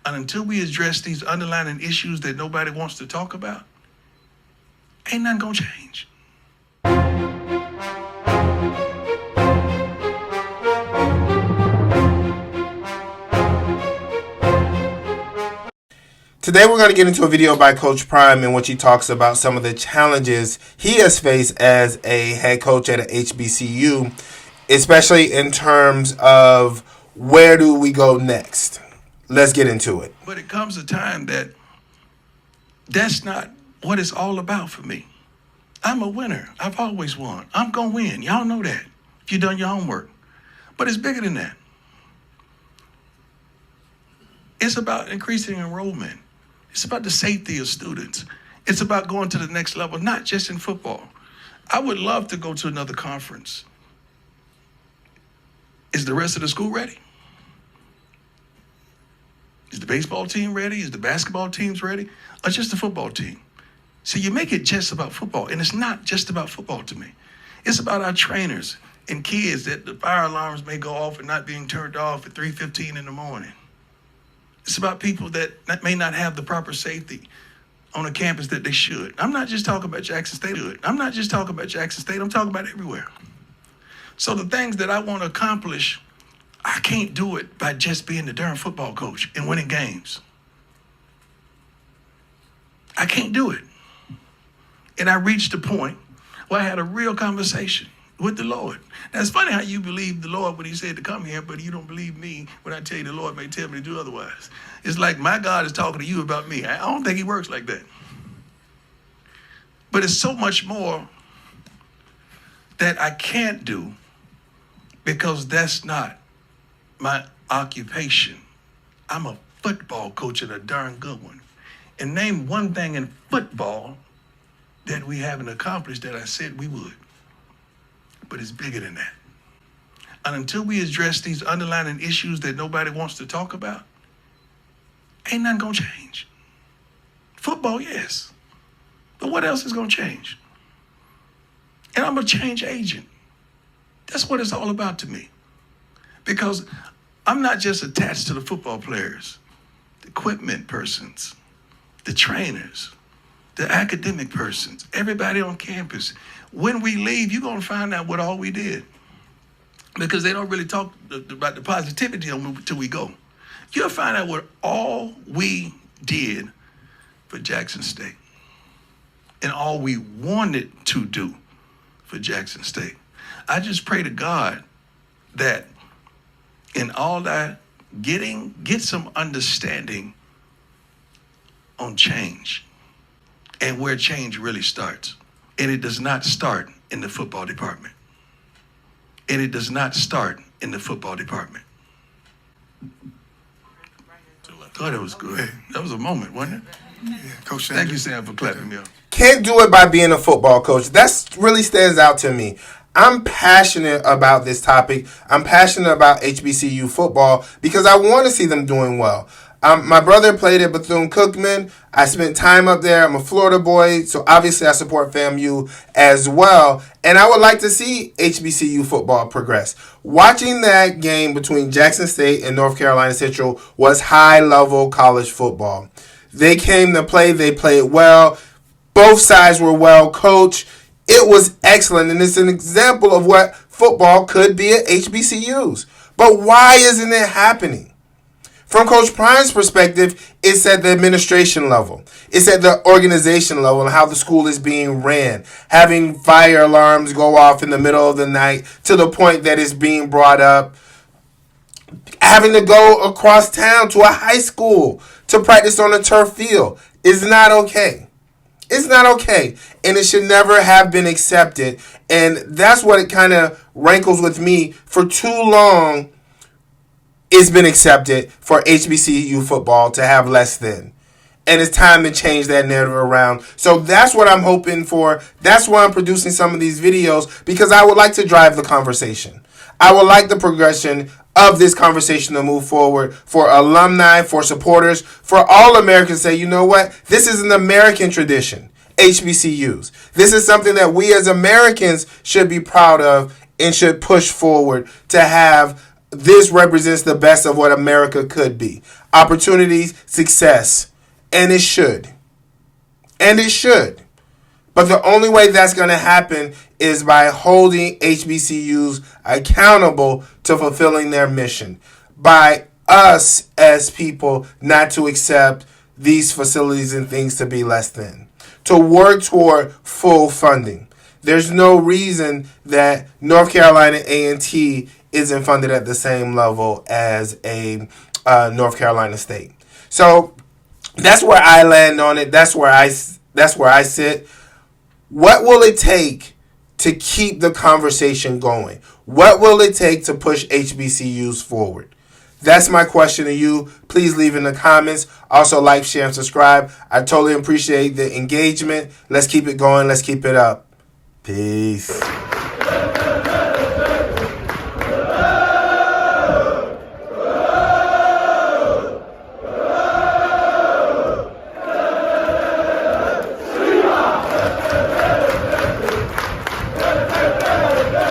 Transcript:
And until we address these underlying issues that nobody wants to talk about, ain't nothing gonna change. Today we're going to get into a video by Coach Prime in which he talks about some of the challenges he has faced as a head coach at a HBCU, especially in terms of where do we go next. Let's get into it. But it comes a time that's not what it's all about for me. I'm a winner. I've always won. I'm going to win. Y'all know that if you've done your homework. But it's bigger than that. It's about increasing enrollment. It's about the safety of students. It's about going to the next level, not just in football. I would love to go to another conference. Is the rest of the school ready? Is the baseball team ready? Is the basketball teams ready? Or just the football team? So you make it just about football, and it's not just about football to me. It's about our trainers and kids that the fire alarms may go off and not being turned off at 3:15 in the morning. It's about people that may not have the proper safety on a campus that they should. I'm not just talking about Jackson State. I'm talking about everywhere. So the things that I want to accomplish, I can't do it by just being the darn football coach and winning games. I can't do it. And I reached a point where I had a real conversation with the Lord. Now, it's funny how you believe the Lord when he said to come here, but you don't believe me when I tell you the Lord may tell me to do otherwise. It's like my God is talking to you about me. I don't think he works like that. But it's so much more that I can't do because that's not my occupation. I'm a football coach and a darn good one. And name one thing in football that we haven't accomplished that I said we would. But it's bigger than that. And until we address these underlying issues that nobody wants to talk about, ain't nothing gonna change. Football, yes. But what else is gonna change? And I'm a change agent. That's what it's all about to me. Because I'm not just attached to the football players, the equipment persons, the trainers, the academic persons, everybody on campus. When we leave, you're going to find out what all we did. Because they don't really talk about the positivity until we go. You'll find out what all we did for Jackson State. And all we wanted to do for Jackson State. I just pray to God that in all that get some understanding on change and where change really starts. And it does not start in the football department. And it does not start in the football department. I thought it was good. That was a moment, wasn't it? Yeah, Coach Sanders. Thank you, Sam, for clapping me up. Can't do it by being a football coach. That really stands out to me. I'm passionate about this topic. I'm passionate about HBCU football because I want to see them doing well. My brother played at Bethune-Cookman. I spent time up there. I'm a Florida boy, so obviously I support FAMU as well. And I would like to see HBCU football progress. Watching that game between Jackson State and North Carolina Central was high-level college football. They came to play. They played well. Both sides were well coached. It was excellent, and it's an example of what football could be at HBCUs. But why isn't it happening? From Coach Prime's perspective, it's at the administration level. It's at the organization level and how the school is being ran. Having fire alarms go off in the middle of the night to the point that it's being brought up. Having to go across town to a high school to practice on a turf field is not okay. It's not okay. And it should never have been accepted. And that's what it kind of rankles with me. For too long, it's been accepted for HBCU football to have less than. And it's time to change that narrative around. So that's what I'm hoping for. That's why I'm producing some of these videos, because I would like to drive the conversation. I would like the progression of this conversation to move forward for alumni, for supporters, for all Americans to say, you know what? This is an American tradition, HBCUs. This is something that we as Americans should be proud of and should push forward to have. This represents the best of what America could be. opportunities, success. And it should. And it should. But the only way that's going to happen is by holding HBCUs accountable to fulfilling their mission. By us as people not to accept these facilities and things to be less than. To work toward full funding. There's no reason that North Carolina A&T isn't funded at the same level as a North Carolina State. So that's where I land on it. That's where I sit. What will it take to keep the conversation going? What will it take to push HBCUs forward? That's my question to you. Please leave in the comments. Also, like, share, and subscribe. I totally appreciate the engagement. Let's keep it going. Let's keep it up. Peace.